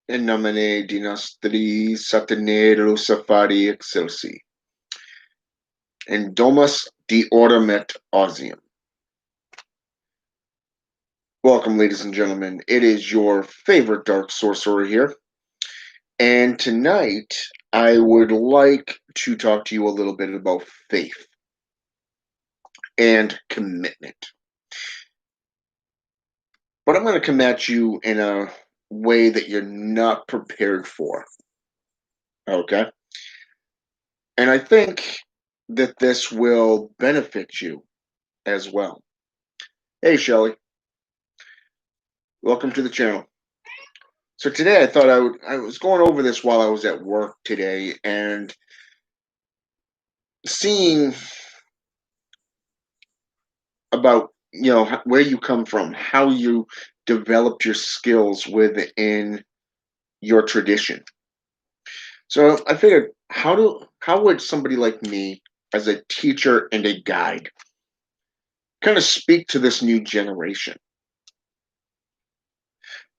In nomine Dinastri Satanero Safari Excelsi, and Domus de Ornament Ausium. Welcome, ladies and gentlemen. It is your favorite dark sorcerer here, and tonight I would like to talk to you a little bit about faith and commitment. But I'm going to come at you in a way that you're not prepared for. Okay? And I think that this will benefit you as well. Hey, Shelly. Welcome to the channel. So today I thought I was going over this while I was at work today and seeing about where you come from, how you developed your skills within your tradition. So I figured how would somebody like me as a teacher and a guide kind of speak to this new generation,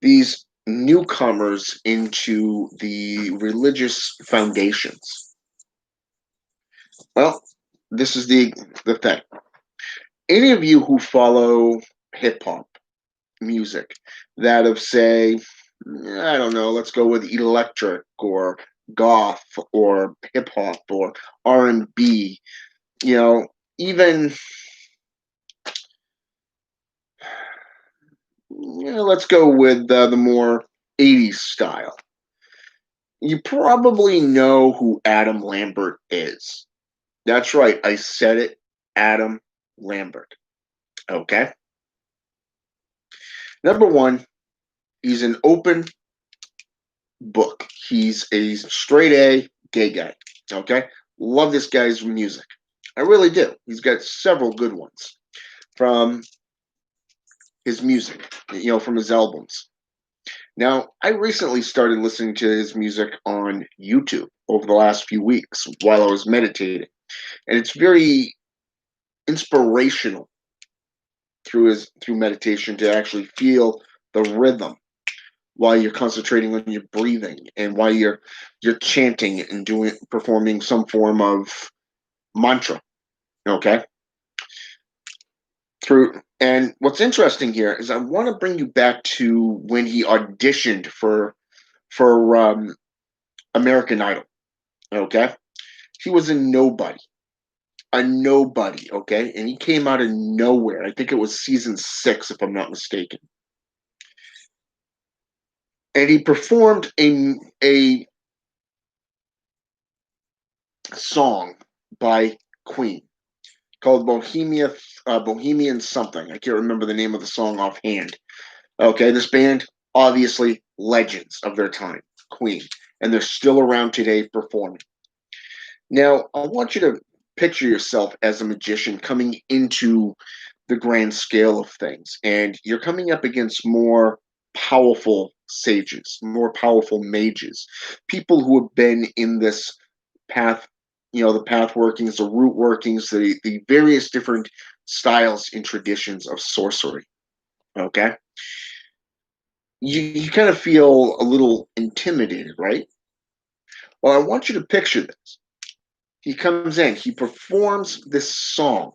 these newcomers into the religious foundations? Well, this is the thing. Any of you who follow hip hop music that of say, I don't know, let's go with electric or goth or hip hop or R&B, you know, even let's go with the more 80s style. You probably know who Adam Lambert is. That's right, I said it, Adam Lambert. Okay? Number one, he's an open book. He's a straight A gay guy. Okay? Love this guy's music. I really do. He's got several good ones from his music, from his albums. Now, I recently started listening to his music on YouTube over the last few weeks while I was meditating. And it's very inspirational through meditation to actually feel the rhythm while you're concentrating on your breathing and while you're chanting and performing some form of mantra. Okay. And what's interesting here is I want to bring you back to when he auditioned for American Idol. Okay. He was a nobody. Okay. And he came out of nowhere. I think it was season 6, if I'm not mistaken. And he performed a song by Queen called Bohemian something. I can't remember the name of the song offhand. Okay, this band, obviously legends of their time, Queen, and they're still around today performing. Now, I want you to picture yourself as a magician coming into the grand scale of things, and you're coming up against more powerful sages, more powerful mages, people who have been in this path, the path workings, the root workings, the various different styles and traditions of sorcery. Okay. You kind of feel a little intimidated, right? Well, I want you to picture this. He comes in, he performs this song.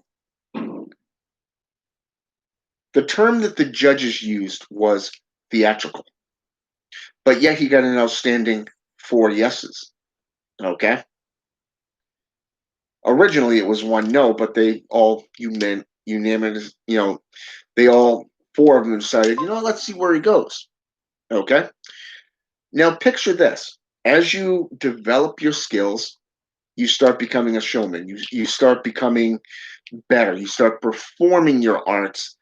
The term that the judges used was theatrical, but yet he got an outstanding 4 yeses. Okay. Originally it was one no, but they all unanimous, they all four of them decided, let's see where he goes. Okay. Now picture this. As you develop your skills, you start becoming a showman. You start becoming better. You start performing your arts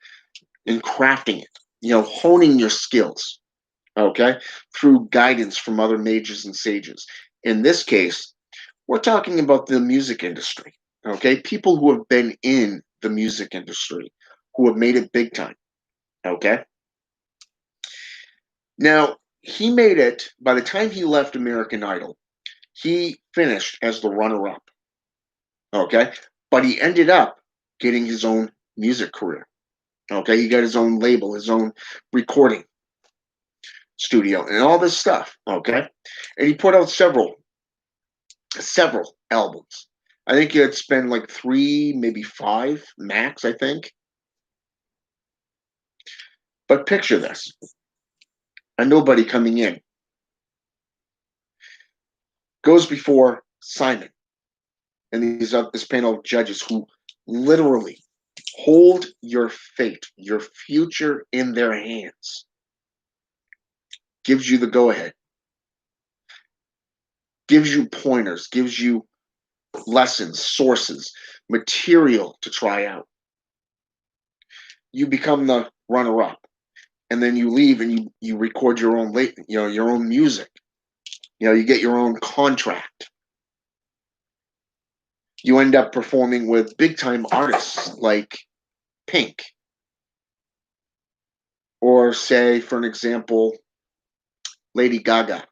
and crafting it, honing your skills, okay, through guidance from other mages and sages. In this case, we're talking about the music industry, okay? People who have been in the music industry, who have made it big time, okay? Now, he made it, by the time he left American Idol, he finished as the runner up, okay? But he ended up getting his own music career, okay? He got his own label, his own recording. studio and all this stuff. Okay, and he put out several albums. I think it's been like three, maybe five max. I think. But picture this: a nobody coming in goes before Simon and this panel of judges who literally hold your fate, your future in their hands, gives you the go ahead, gives you pointers, gives you lessons, sources, material to try out. You become the runner up, and then you leave and you record your own your own music. You get your own contract. You end up performing with big time artists like Pink, or say, for an example, Lady Gaga.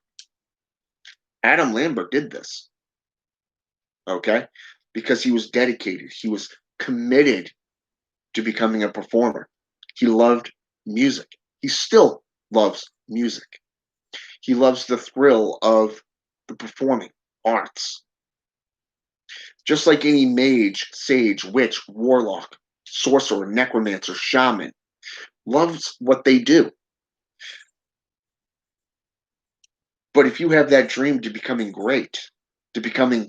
Adam Lambert did this, okay, because he was dedicated. He was committed to becoming a performer. He loved music. He still loves music. He loves the thrill of the performing arts. Just like any mage, sage, witch, warlock, sorcerer, necromancer, shaman loves what they do. But if you have that dream to becoming great, to becoming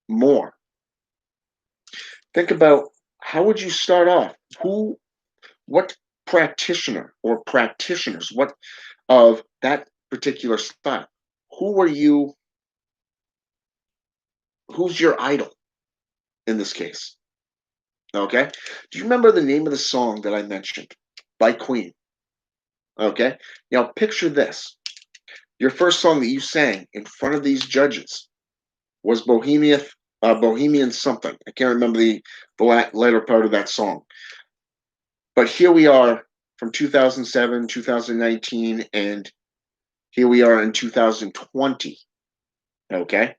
more, think about how would you start off? What practitioner or practitioners, what of that particular style? Who are you? Who's your idol in this case? Okay. Do you remember the name of the song that I mentioned by Queen? Okay. Now picture this. Your first song that you sang in front of these judges was Bohemian something. I can't remember the later part of that song. But here we are from 2007, 2019, and here we are in 2020. Okay.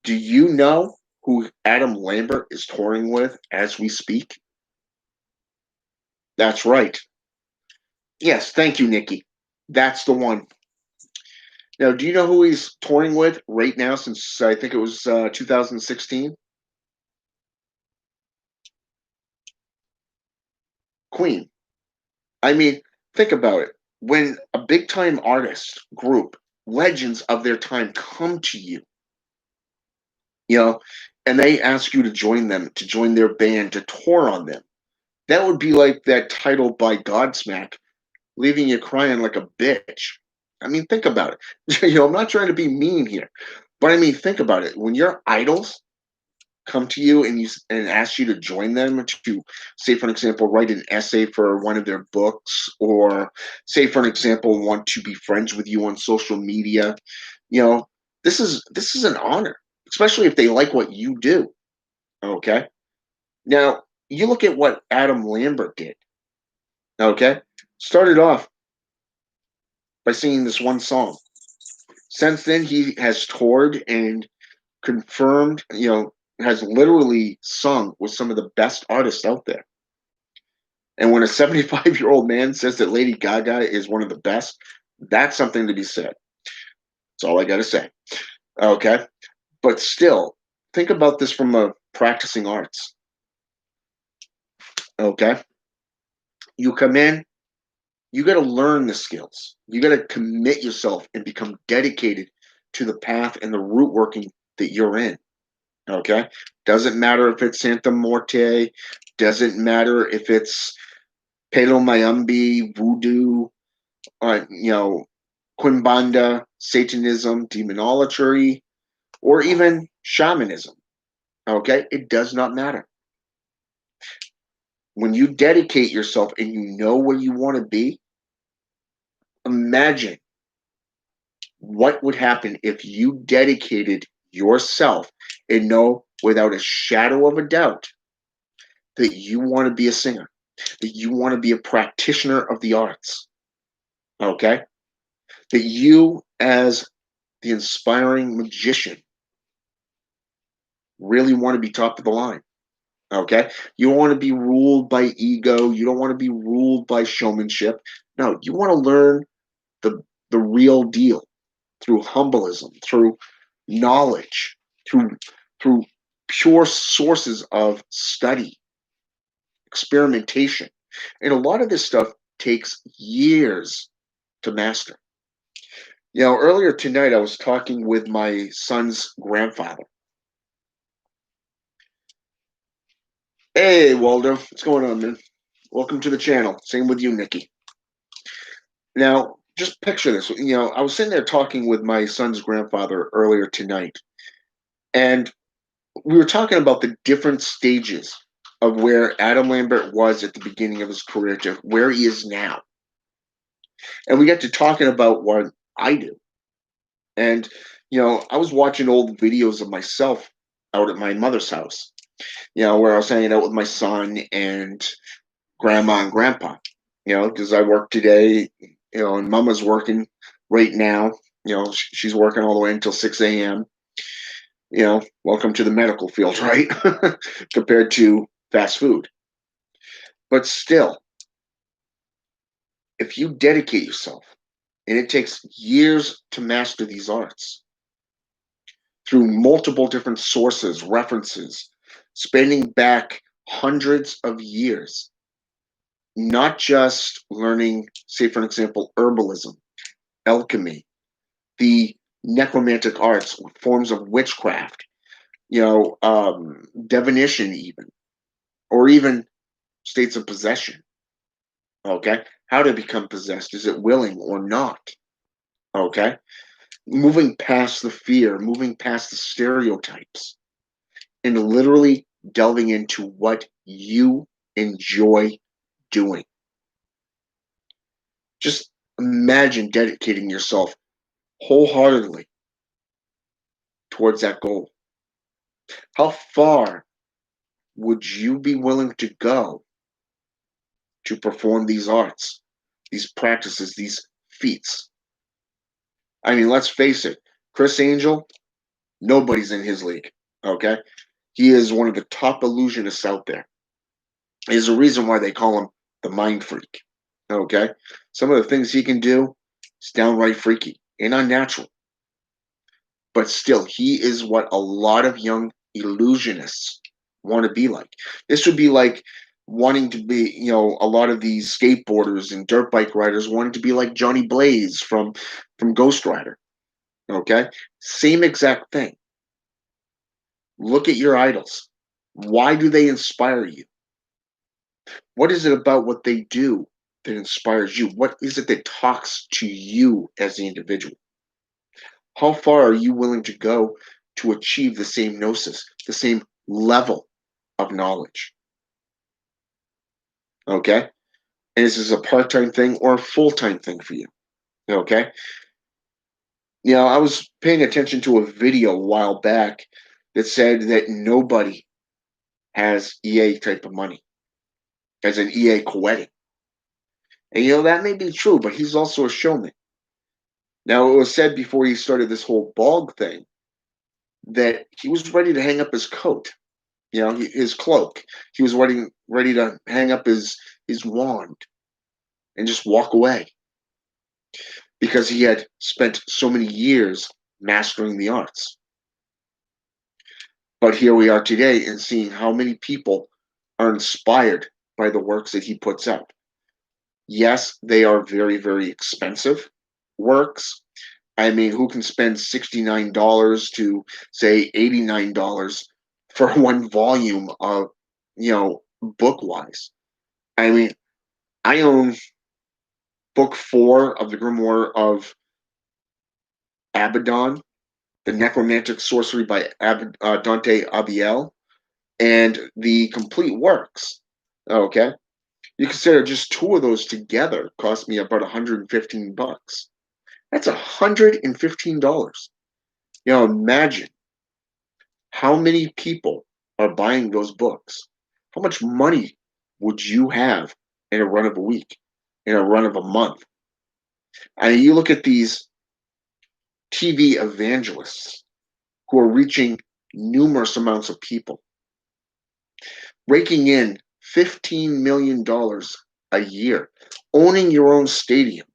Do you know who Adam Lambert is touring with as we speak? That's right. Yes, thank you, Nikki. That's the one. Now, do you know who he's touring with right now since I think it was 2016? Queen. I mean, think about it. When a big time artist group, legends of their time come to you, you know, and they ask you to join them, to join their band, to tour on them, that would be like that title by Godsmack, leaving you crying like a bitch. I mean, think about it. I'm not trying to be mean here, but I mean, think about it. When your idols come to you and ask you to join them to, say, for an example, write an essay for one of their books, or say, for an example, want to be friends with you on social media, you know, this is an honor, especially if they like what you do. Okay. Now you look at what Adam Lambert did. Okay. Started off by singing this one song. Since then, he has toured and confirmed, has literally sung with some of the best artists out there. And when a 75-year-old man says that Lady Gaga is one of the best, that's something to be said. That's all I got to say. Okay. But still, think about this from a practicing arts. Okay. You come in, you got to learn the skills. You got to commit yourself and become dedicated to the path and the root working that you're in. Okay. Doesn't matter if it's Santa Morte, doesn't matter if it's Palo Mayumbi, voodoo, Quimbanda, Satanism, demonolatry, or even shamanism. Okay. It does not matter. When you dedicate yourself and you know where you want to be, imagine what would happen if you dedicated yourself and know without a shadow of a doubt that you want to be a singer, that you want to be a practitioner of the arts. Okay. That you, as the inspiring magician, really want to be top of the line. Okay? You don't want to be ruled by ego. You don't want to be ruled by showmanship. No, you want to learn the real deal through humbleism, through knowledge, through through pure sources of study, experimentation. And a lot of this stuff takes years to master. Earlier tonight I was talking with my son's grandfather. Hey, Waldo, what's going on, man? Welcome to the channel. Same with you, Nikki. Now, just picture this. I was sitting there talking with my son's grandfather earlier tonight, and we were talking about the different stages of where Adam Lambert was at the beginning of his career to where he is now. And we got to talking about what I do. And, I was watching old videos of myself out at my mother's house, where I was hanging out with my son and grandma and grandpa, because I work today, and mama's working right now. She's working all the way until 6 a.m. Welcome to the medical field, right? Compared to fast food. But still, if you dedicate yourself, and it takes years to master these arts through multiple different sources, references, spanning back hundreds of years, not just learning, say, for example, herbalism, alchemy, the necromantic arts, forms of witchcraft, divination, even, or even states of possession. Okay. How to become possessed. Is it willing or not? Okay. Moving past the fear, moving past the stereotypes, and literally delving into what you enjoy doing. Just imagine dedicating yourself wholeheartedly towards that goal. How far would you be willing to go to perform these arts, these practices, these feats? I mean, let's face it, Chris Angel, nobody's in his league. Okay. He is one of the top illusionists out there. There's a reason why they call him the mind freak. Okay. Some of the things he can do is downright freaky and unnatural. But still, he is what a lot of young illusionists want to be like. This would be like wanting to be, a lot of these skateboarders and dirt bike riders wanting to be like Johnny Blaze from Ghost Rider. Okay? Same exact thing. Look at your idols. Why do they inspire you? What is it about what they do that inspires you? What is it that talks to you as the individual? How far are you willing to go to achieve the same gnosis, the same level of knowledge? Okay? And is this a part-time thing or a full-time thing for you? Okay? I was paying attention to a video a while back that said that nobody has EA type of money, as an EA Coetti. And that may be true, but he's also a showman. Now, it was said before he started this whole bog thing that he was ready to hang up his coat, his cloak. He was ready to hang up his wand and just walk away because he had spent so many years mastering the arts. But here we are today and seeing how many people are inspired by the works that he puts out. Yes, they are very, very expensive works. I mean, who can spend $69 to say $89 for one volume of, book wise? I mean, I own book 4 of the Grimoire of Abaddon, the Necromantic Sorcery by Dante Abiel, and the complete works. Okay. You consider just 2 of those together cost me about $115. That's $115. Imagine how many people are buying those books. How much money would you have in a run of a week, in a run of a month? I mean, you look at these TV evangelists who are reaching numerous amounts of people. raking in $15 million a year, owning your own stadium,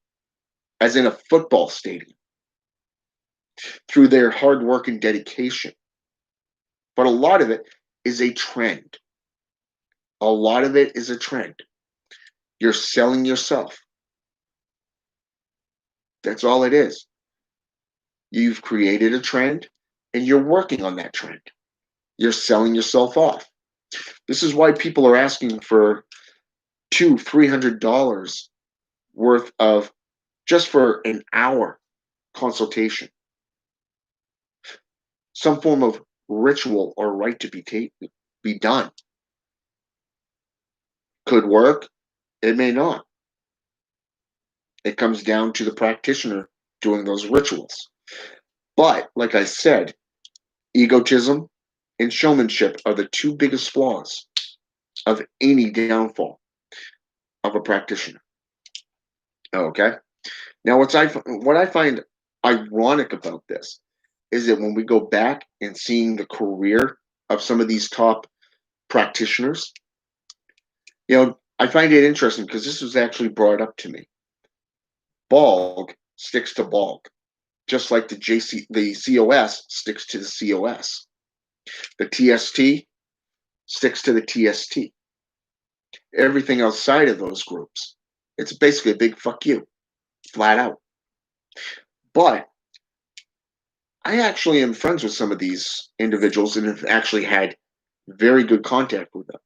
as in a football stadium, through their hard work and dedication. But a lot of it is a trend. A lot of it is a trend. You're selling yourself. That's all it is. You've created a trend and you're working on that trend. You're selling yourself off. This is why people are asking for $200-$300 worth of just for an hour consultation. Some form of ritual or rite to be done. Could work, it may not. It comes down to the practitioner doing those rituals. But, like I said, egotism and showmanship are the two biggest flaws of any downfall of a practitioner. Okay? Now, what I find ironic about this is that when we go back and seeing the career of some of these top practitioners, I find it interesting because this was actually brought up to me. Balg sticks to Balg, just like the COS sticks to the COS. The TST sticks to the TST. Everything outside of those groups, it's basically a big fuck you, flat out. But I actually am friends with some of these individuals and have actually had very good contact with them.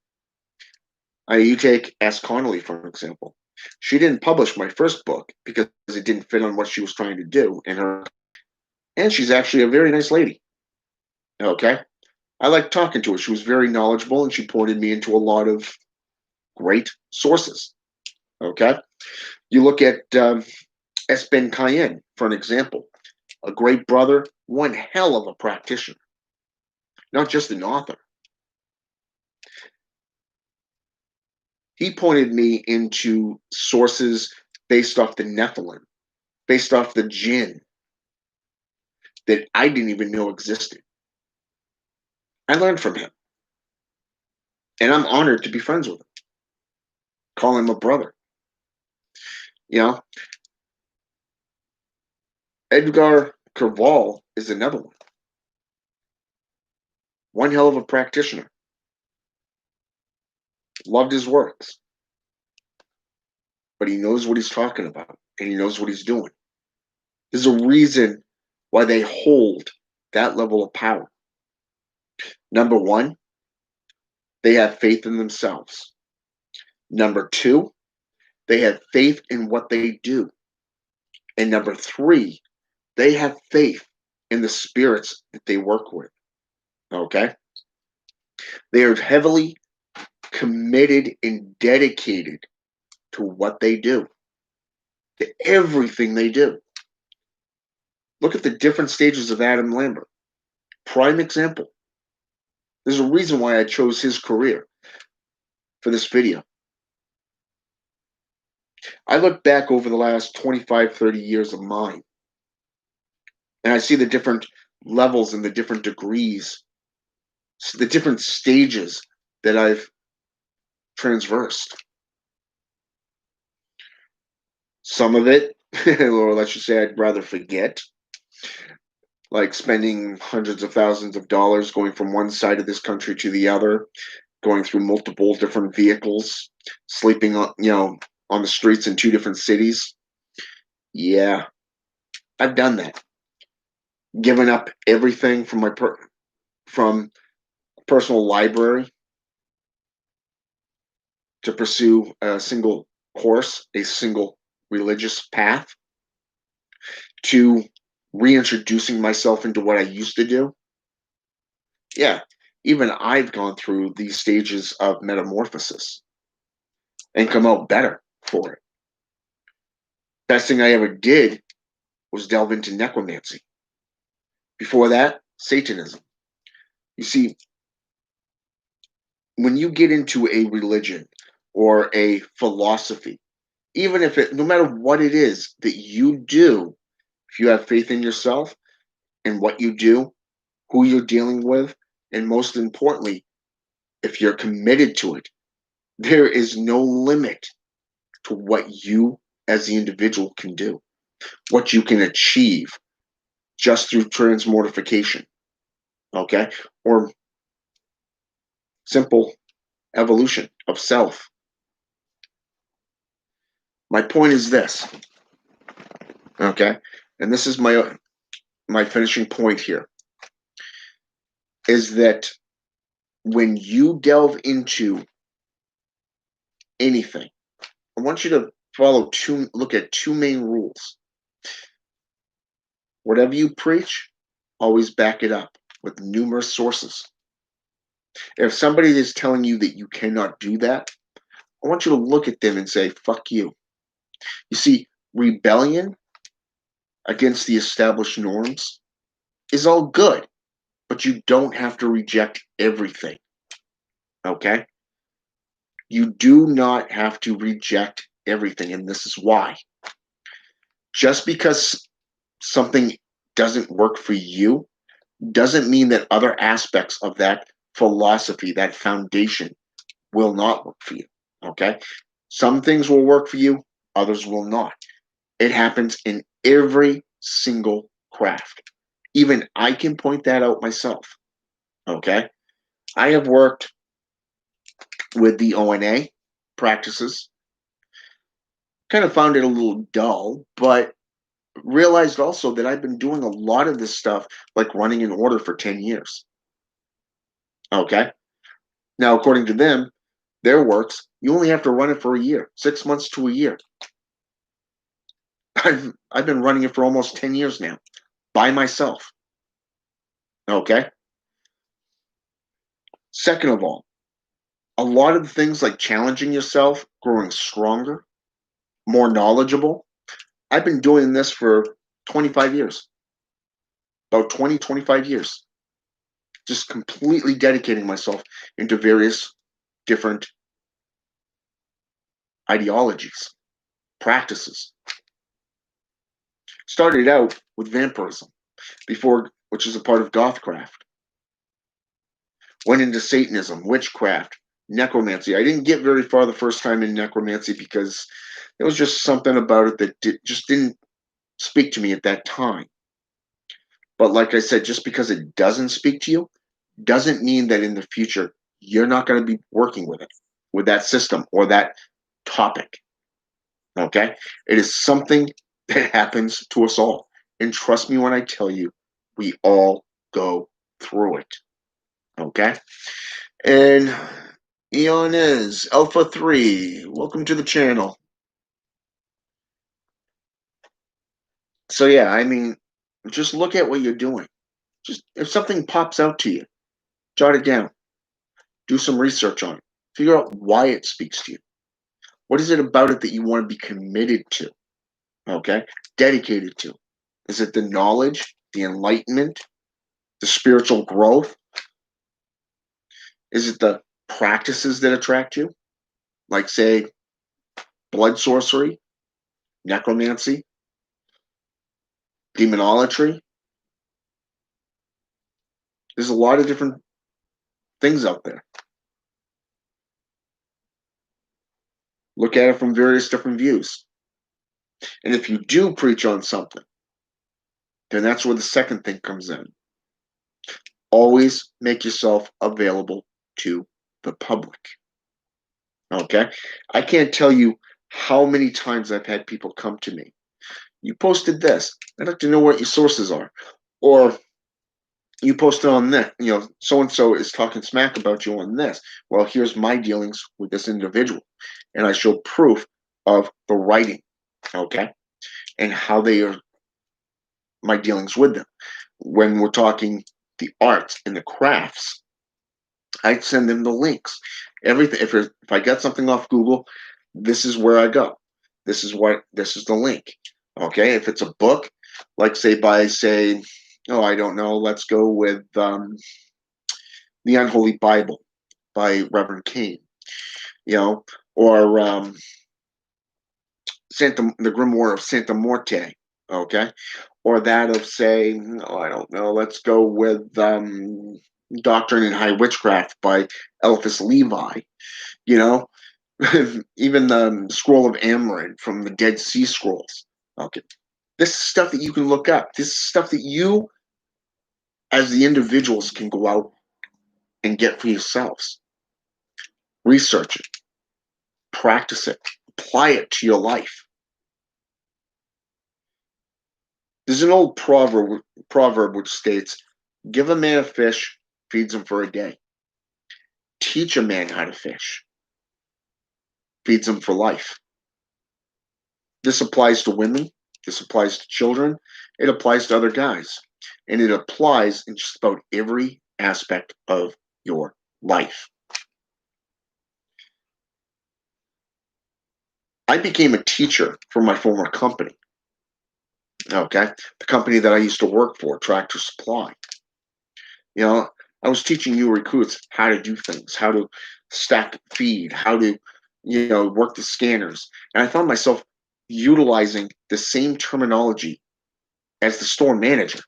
You take S. Connolly, for example. She didn't publish my first book because it didn't fit on what she was trying to do. And she's actually a very nice lady. Okay? I liked talking to her. She was very knowledgeable and she pointed me into a lot of great sources. Okay? You look at S. Ben Cayenne, for an example. A great brother, one hell of a practitioner, not just an author. He pointed me into sources based off the Nephilim, based off the jinn that I didn't even know existed. I learned from him. And I'm honored to be friends with him. Call him a brother. Edgar Kerval is another one. One hell of a practitioner. Loved his works. But he knows what he's talking about and he knows what he's doing. There's a reason why they hold that level of power. Number one, they have faith in themselves. Number two, they have faith in what they do. And number three, they have faith in the spirits that they work with. Okay? They are heavily committed and dedicated to what they do, to everything they do. Look at the different stages of Adam Lambert. Prime example. There's a reason why I chose his career for this video. I look back over the last 25, 30 years of mine, and I see the different levels and the different degrees, the different stages that I've transversed. Some of it, or let's just say I'd rather forget, like spending hundreds of thousands of dollars going from one side of this country to the other, going through multiple different vehicles, sleeping on the streets in two different cities. Yeah, I've done that. Given up everything from my from personal library to pursue a single course, a single religious path, to reintroducing myself into what I used to do. Yeah, even I've gone through these stages of metamorphosis and come out better for it. Best thing I ever did was delve into necromancy. Before that, Satanism. You see, when you get into a religion or a philosophy, even if no matter what it is that you do, if you have faith in yourself and what you do, who you're dealing with, and most importantly, if you're committed to it, there is no limit to what you as the individual can do, what you can achieve just through transmortification, okay? Or simple evolution of self. My point is this, okay? And this is my finishing point here, is that when you delve into anything, I want you to look at two main rules. Whatever you preach, always back it up with numerous sources. If somebody is telling you that you cannot do that, I want you to look at them and say, fuck you. You see, rebellion against the established norms is all good, but you don't have to reject everything. Okay? You do not have to reject everything, and this is why. Just because something doesn't work for you doesn't mean that other aspects of that philosophy, that foundation, will not work for you. Okay? Some things will work for you, others will not. It happens in every single craft. Even I can point that out myself. Okay? I have worked with the ONA practices, kind of found it a little dull, but realized also that I've been doing a lot of this stuff, like running an order for 10 years. Okay? Now, according to them, their works, you only have to run it for a year, 6 months to a year. I've been running it for almost 10 years now by myself. Okay? Second of all, a lot of the things like challenging yourself, growing stronger, more knowledgeable, I've been doing this for 25 years. About 20, 25 years. Just completely dedicating myself into various different ideologies, practices. Started out with vampirism, which is a part of Gothcraft. Went into Satanism, witchcraft, necromancy. I didn't get very far the first time in necromancy because there was just something about it that just didn't speak to me at that time. But like I said, just because it doesn't speak to you doesn't mean that in the future you're not going to be working with it, with that system or that topic. Okay? It is something that happens to us all. And trust me when I tell you, we all go through it. Okay? And Eon is Alpha 3. Welcome to the channel. So yeah, I mean, just look at what you're doing. Just if something pops out to you, jot it down. Do some research on it. Figure out why it speaks to you. What is it about it that you want to be committed to? Okay? Dedicated to? Is it the knowledge, the enlightenment, the spiritual growth? Is it the practices that attract you? Like, say, blood sorcery, necromancy, demonolatry? There's a lot of different things out there. Look at it from various different views. And if you do preach on something, then that's where the second thing comes in. Always make yourself available to the public. Okay? I can't tell you how many times I've had people come to me. You posted this. I'd like to know what your sources are. Or you posted on that, so and so is talking smack about you on this. Well, here's my dealings with this individual. And I show proof of the writing, okay? And how they are my dealings with them. When we're talking the arts and the crafts, I send them the links. Everything. If I get something off Google, this is where I go. This is the link. Okay. If it's a book, like say, oh, I don't know. Let's go with the Unholy Bible by Reverend Kane. Or the Grimoire of Santa Morte. Okay. Or that of, say, oh, I don't know. Let's go with Doctrine and High Witchcraft by Eliphas Levi, you know, even the Scroll of Amrin from the Dead Sea Scrolls. Okay. This is stuff that you can look up. This is stuff that you, as the individuals, can go out and get for yourselves. Research it, practice it, apply it to your life. There's an old proverb which states, give a man a fish, feeds him for a day. Teach a man how to fish, feeds him for life. This applies to women. This applies to children. It applies to other guys. And it applies in just about every aspect of your life. I became a teacher for my former company. Okay. The company that I used to work for, Tractor Supply. You know, I was teaching new recruits how to do things, how to stack feed, how to, work the scanners. And I found myself utilizing the same terminology as the store manager.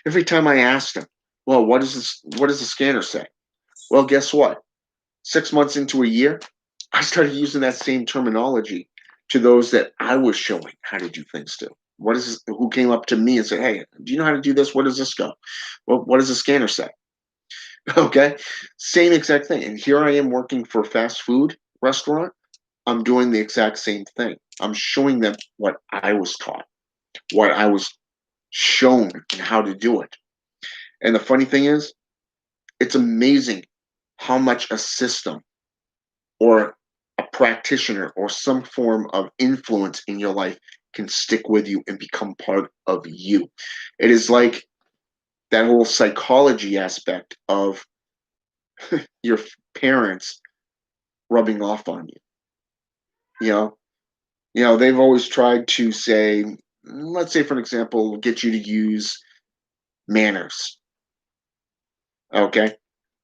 Every time I asked him, well, what does the scanner say? Well, guess what? 6 months into a year, I started using that same terminology to those that I was showing how to do things to. Who came up to me and said, hey, do you know how to do this? Where does this go? Well, what does the scanner say? Okay. Same exact thing. And here I am working for a fast food restaurant. I'm doing the exact same thing. I'm showing them what I was taught, what I was shown, and how to do it. And the funny thing is, it's amazing how much a system or a practitioner or some form of influence in your life can stick with you and become part of you. It is like that whole psychology aspect of your parents rubbing off on you. They've always tried to say, let's say for an example, get you to use manners, okay,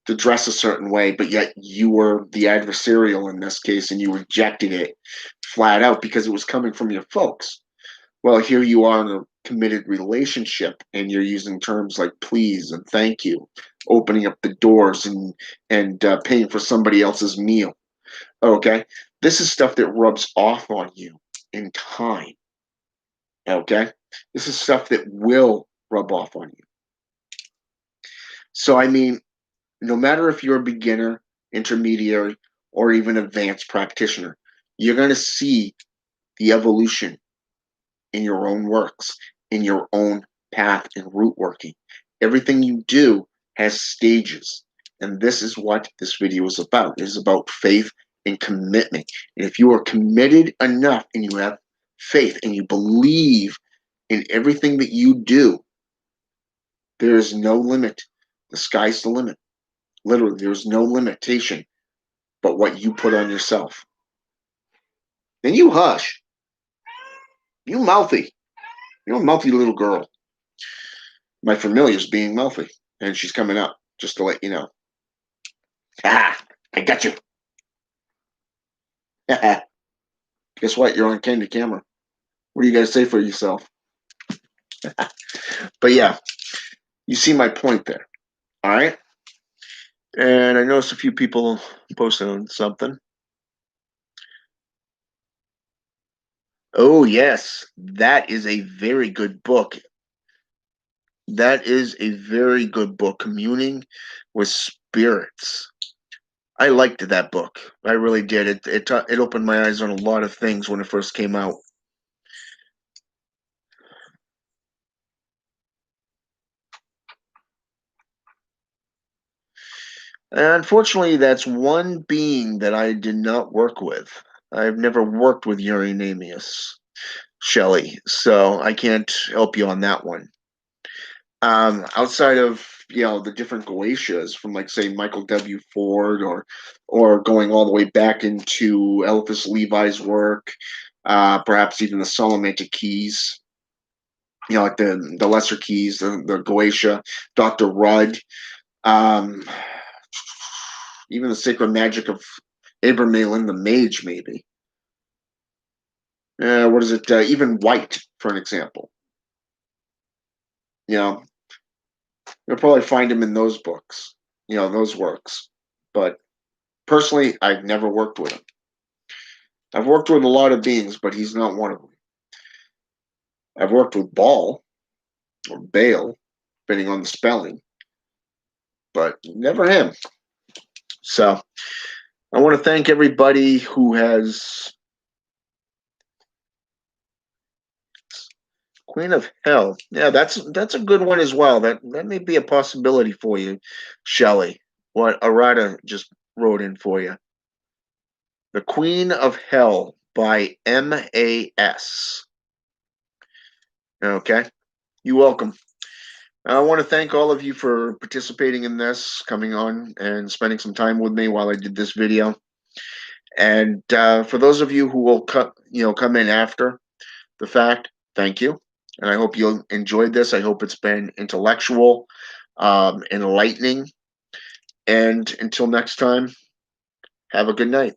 to dress a certain way, but yet you were the adversarial in this case and you rejected it flat out because it was coming from your folks. Well, here you are in a committed relationship and you're using terms like please and thank you, opening up the doors and paying for somebody else's meal. Okay. This is stuff that rubs off on you in time. Okay. This is stuff that will rub off on you. So, I mean, no matter if you're a beginner, intermediary, or even advanced practitioner, you're going to see the evolution in your own works, in your own path and root working. Everything you do has stages. And this is what this video is about. It is about faith and commitment. And if you are committed enough and you have faith and you believe in everything that you do, there is no limit. The sky's the limit. Literally, there's no limitation but what you put on yourself. And you hush. You mouthy. You're a mouthy little girl. My familiar's being mouthy, and she's coming up, just to let you know. Ah, I got you. Guess what? You're on Candy Camera. What do you guys say for yourself? But yeah, you see my point there. All right. And I noticed a few people posted on something. Oh, yes. That is a very good book. That is a very good book, Communing with Spirits. I liked that book. I really did. It opened my eyes on a lot of things when it first came out. And unfortunately, that's one being that I did not work with. I've never worked with Euronymous Shelley, so I can't help you on that one. Outside of the different Goetias from like say Michael W. Ford or going all the way back into Eliphas Levi's work, perhaps even the Salamantic Keys, like the Lesser Keys, the Goetia, Dr. Rudd, um, even the Sacred Magic of Abraham Malin the Mage, maybe. What is it? Even White, for an example. You'll probably find him in those books. those works. But personally, I've never worked with him. I've worked with a lot of beings, but he's not one of them. I've worked with Baal or Baal, depending on the spelling, but never him. So I want to thank everybody who has Queen of Hell. Yeah, that's a good one as well. That may be a possibility for you, Shelley. What Arata just wrote in for you. The Queen of Hell by M.A.S. Okay. You're welcome. I want to thank all of you for participating in this, coming on and spending some time with me while I did this video. And for those of you who will come in after the fact, thank you. And I hope you enjoyed this. I hope it's been intellectual, enlightening. And until next time, have a good night.